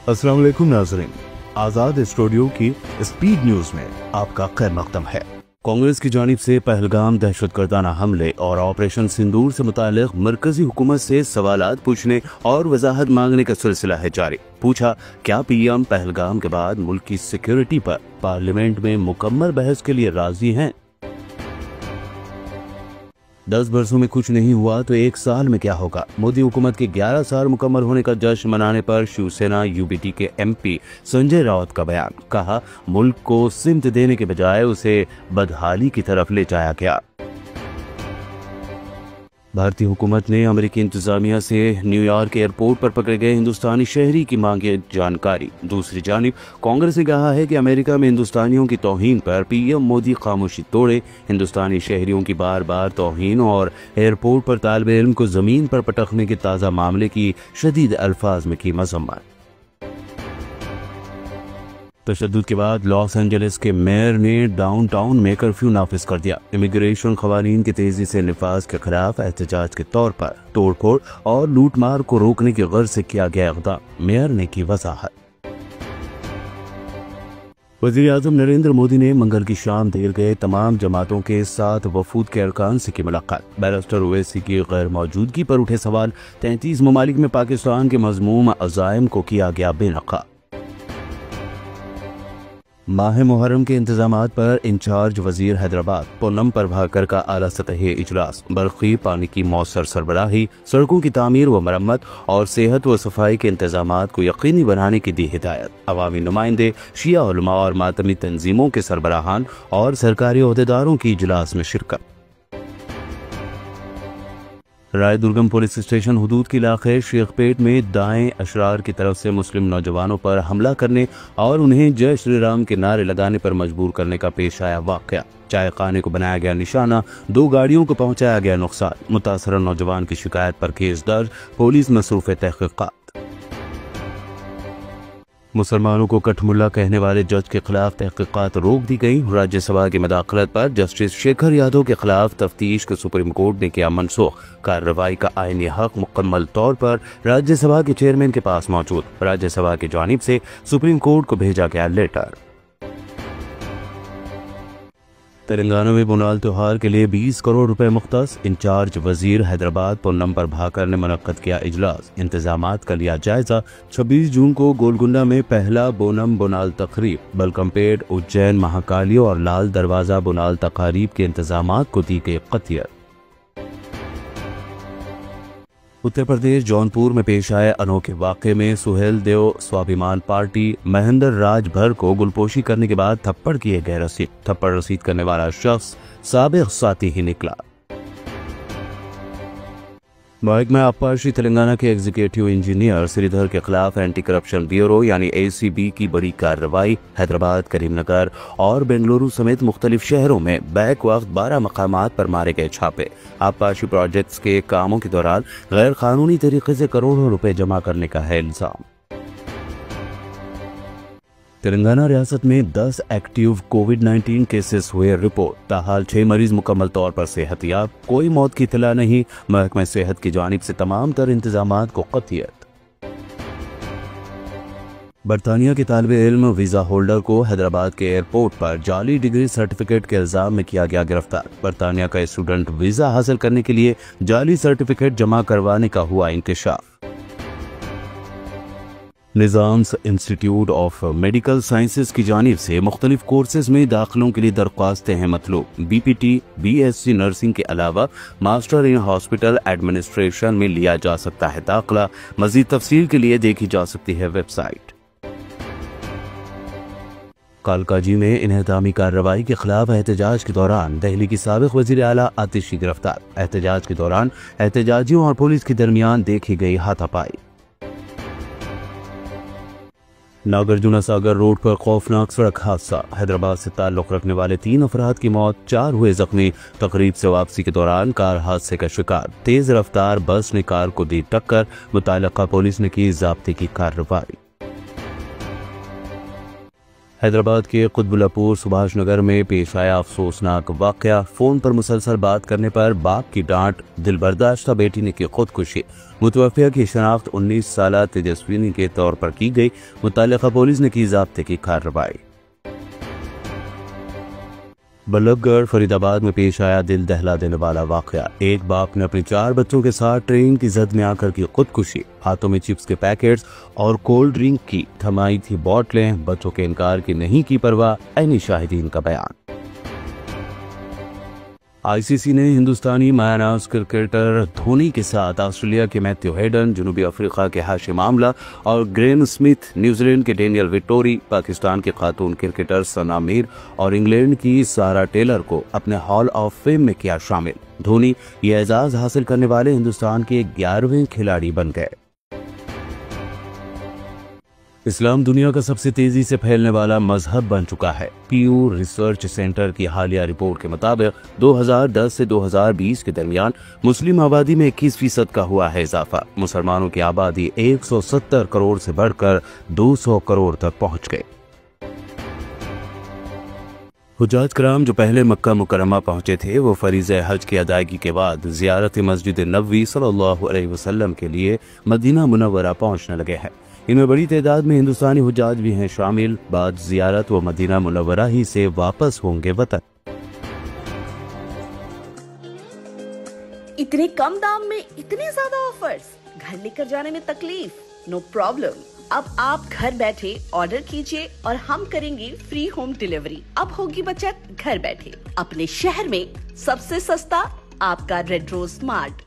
अस्सलाम वालेकुम नाज़रीन, आज़ाद स्टूडियो की स्पीड न्यूज में आपका खैर मकदम है। कांग्रेस की जानिब से पहलगाम दहशतगर्दाना हमले और ऑपरेशन सिंदूर से मुतालिक मरकजी हुकूमत से सवालात पूछने और वजाहत मांगने का सिलसिला है जारी। पूछा, क्या पीएम पहलगाम के बाद मुल्क की सिक्योरिटी पर पार्लियामेंट में मुकम्मल बहस के लिए राजी हैं? 10 बरसों में कुछ नहीं हुआ तो 1 साल में क्या होगा? मोदी हुकूमत के 11 साल मुकम्मल होने का जश्न मनाने पर शिवसेना यूबीटी के एमपी संजय राउत का बयान। कहा, मुल्क को सिमत देने के बजाय उसे बदहाली की तरफ ले जाया गया। भारतीय हुकूमत ने अमेरिकी इंतजामिया से न्यूयॉर्क एयरपोर्ट पर पकड़े गए हिंदुस्तानी शहरी की मांगी जानकारी। दूसरी जानिब कांग्रेस ने कहा है कि अमेरिका में हिंदुस्तानियों की तौहीन पर पीएम मोदी खामोशी तोड़े। हिंदुस्तानी शहरियों की बार बार तौहीन और एयरपोर्ट पर तालिबे इल्म को जमीन पर पटकने के ताज़ा मामले की शदीद अल्फाज में की मजम्मत। तशद्दुद के बाद लॉस एंजलिस के मेयर ने डाउनटाउन में कर्फ्यू नाफिज कर दिया। इमिग्रेशन खवानीन के तेजी से निफाज के खिलाफ एहतजाज के तौर पर तोड़फोड़ और लूटमार को रोकने की गर्ज से किया गया इक़दाम, मेयर ने की वजाहत। वज़ीर-ए-आज़म नरेंद्र मोदी ने मंगल की शाम देर गए तमाम जमातों के 7 वफूद के अरकान से की मुलाकात। बैरिस्टर ओवैसी की गैर मौजूदगी पर उठे सवाल। 33 ममालिक में पाकिस्तान के मज़मूम अज़ाइम को किया गया बेनकाब। माह मुहर्रम के इंतजामात पर इंचार्ज वजीर हैदराबाद पूनम प्रभाकर का आला सतही इजलास। बरक़ी, पानी की मौसर सरबराही, सड़कों की तामीर व मरम्मत और सेहत व सफाई के इंतजामात को यकीनी बनाने की दी हिदायत। अवामी नुमाइंदे, शिया उलमा और मातमी तंजीमों के सरबराहान और सरकारी ओहदेदारों की इजलास में शिरकत। राय दुर्गम पुलिस स्टेशन हुदूद के इलाके शेखपेट में दाएं अशरार की तरफ से मुस्लिम नौजवानों पर हमला करने और उन्हें जय श्री राम के नारे लगाने पर मजबूर करने का पेश आया वाकया। चाय खाने को बनाया गया निशाना, 2 गाड़ियों को पहुंचाया गया नुकसान। मुतासरा नौजवान की शिकायत पर केस दर्ज, पुलिस मसरूफ तहकीकात। मुसलमानों को कठमुल्ला कहने वाले जज के खिलाफ तहकीकात रोक दी गई। राज्यसभा की मदाखलत पर जस्टिस शेखर यादव के खिलाफ तफ्तीश को सुप्रीम कोर्ट ने किया मनसूख। कार्रवाई का आईनी हक मुकम्मल तौर पर राज्यसभा के चेयरमैन के पास मौजूद। राज्यसभा की जानिब से सुप्रीम कोर्ट को भेजा गया लेटर। तेलंगाना में बोनाल त्योहार के लिए 20 करोड़ रुपए मुख्तस। इंचार्ज वजीर हैदराबाद पूनम प्रभाकर ने मुनक्कद किया इजलास। इंतजामात का लिया जायजा। 26 जून को गोलकुंडा में पहला बोनम बोनाल तकरीब। बलकमपेट, उज्जैन, महाकाली और लाल दरवाजा बोनाल तकारीब के इंतजामात को दी गई क़तियत। उत्तर प्रदेश जौनपुर में पेश आए अनोखे वाक़े में सुहेल देव स्वाभिमान पार्टी महेंद्र राज भर को गुलपोशी करने के बाद थप्पड़ किए गए रसीद। थप्पड़ रसीद करने वाला शख्स साबिक़ साथी ही निकला। महकमा आबपाशी तेलंगाना के एग्जीक्यूटिव इंजीनियर श्रीधर के खिलाफ एंटी करप्शन ब्यूरो यानी ACB की बड़ी कार्रवाई। हैदराबाद, करीमनगर और बेंगलुरु समेत मुख्तलिफ शहरों में बैक वक्त 12 मकामात पर मारे गए छापे। आबपाशी प्रोजेक्ट्स के कामों के दौरान गैर कानूनी तरीके से करोड़ों रुपए जमा करने का है इल्जाम। तेलंगाना रियासत में 10 एक्टिव कोविड-19 केसेस हुए रिपोर्ट। ताहाल 6 मरीज मुकम्मल तौर पर सेहतयाब, कोई मौत की इत्तला नहीं। महकमा सेहत की जानिब से तमाम तर इंतजामात को क़तियत। बरतानिया के तालिबे इल्म वीजा होल्डर को हैदराबाद के एयरपोर्ट पर जाली डिग्री सर्टिफिकेट के इल्जाम में किया गया गिरफ्तार। बरतानिया का स्टूडेंट वीजा हासिल करने के लिए जाली सर्टिफिकेट जमा करवाने का हुआ इंकशाफ। Nizam's Institute of Medical Sciences की जानिब से मुख्तलिफ कोर्सेज में दाखिलों के लिए दरख्वास्तें हैं मतलूब। BPT, BSc नर्सिंग के अलावा मास्टर इन हॉस्पिटल एडमिनिस्ट्रेशन में लिया जा सकता है दाखिला। मजीद तफसील के लिए देखी जा सकती है वेबसाइट। कालकाजी में इन्हदामी कार्रवाई के खिलाफ एहतजाज के दौरान दिल्ली की साबिक़ वज़ीर आला आतिशी गिरफ्तार। एहतजाज के दौरान एहतजाजियों और पुलिस के दरमियान देखी गई हाथापाई। नागार्जुन सागर रोड पर खौफनाक सड़क हादसा। हैदराबाद से ताल्लुक़ रखने वाले 3 अफराद की मौत, 4 हुए जख्मी। तकरीब से वापसी के दौरान कार हादसे का शिकार। तेज रफ्तार बस ने कार को दी टक्कर। मुताल्लिक़ा पुलिस ने की ज़ाब्ते की कार्रवाई। हैदराबाद के कुतुबुल्लापुर सुभाष नगर में पेश आया अफसोसनाक वाकया। फोन पर मुसलसल बात करने पर बाप की डांट, दिलबर्दाश्ता बेटी ने की खुदकुशी। मुतवफ़िया की शनाख्त 19 साला तेजस्विनी के तौर पर की गई। मुतल्लिका पुलिस ने की ज़ाब्ते की कार्रवाई। बल्लभगढ़ फरीदाबाद में पेश आया दिल दहला देने वाला वाकया। एक बाप ने अपने 4 बच्चों के साथ ट्रेन की जद में आकर की खुदकुशी। हाथों में चिप्स के पैकेट्स और कोल्ड ड्रिंक की थमाई थी बोतलें। बच्चों के इनकार की नहीं की परवाह। ऐनी शाहिदीन का बयान। आईसीसी ने हिंदुस्तानी मायानाज क्रिकेटर धोनी के साथ ऑस्ट्रेलिया के मैथ्यू हेडन, जनूबी अफ्रीका के हाशिम आमला और ग्रेम स्मिथ, न्यूजीलैंड के डेनियल विटोरी, पाकिस्तान के खातून क्रिकेटर सना मीर और इंग्लैंड की सारा टेलर को अपने हॉल ऑफ फेम में किया शामिल। धोनी ये एजाज हासिल करने वाले हिंदुस्तान के 11वें खिलाड़ी बन गए। इस्लाम दुनिया का सबसे तेजी से फैलने वाला मजहब बन चुका है। पीयू रिसर्च सेंटर की हालिया रिपोर्ट के मुताबिक 2010 से 2020 के दरमियान मुस्लिम आबादी में 21% का हुआ है इजाफा। मुसलमानों की आबादी 170 करोड़ से बढ़कर 200 करोड़ तक पहुंच गई। हुज्जाज कराम जो पहले मक्का मुकरमा पहुंचे थे, वो फरीज़े हज की अदायगी के बाद ज़ियारत मस्जिद नबवी सल्लल्लाहु अलैहि वसल्लम के लिए मदीना मुनव्वरा पहुंचने लगे हैं। इनमें बड़ी तादाद में हिंदुस्तानी हुज्जाज भी हैं शामिल। बाद ज़ियारत व मदीना मुनव्वरा ही से वापस होंगे वतन। इतने कम दाम में इतने ज्यादा ऑफर्स, घर लेकर जाने में तकलीफ? No problem. अब आप घर बैठे ऑर्डर कीजिए और हम करेंगे फ्री होम डिलीवरी। अब होगी बचत घर बैठे। अपने शहर में सबसे सस्ता आपका रेड रोज स्मार्ट।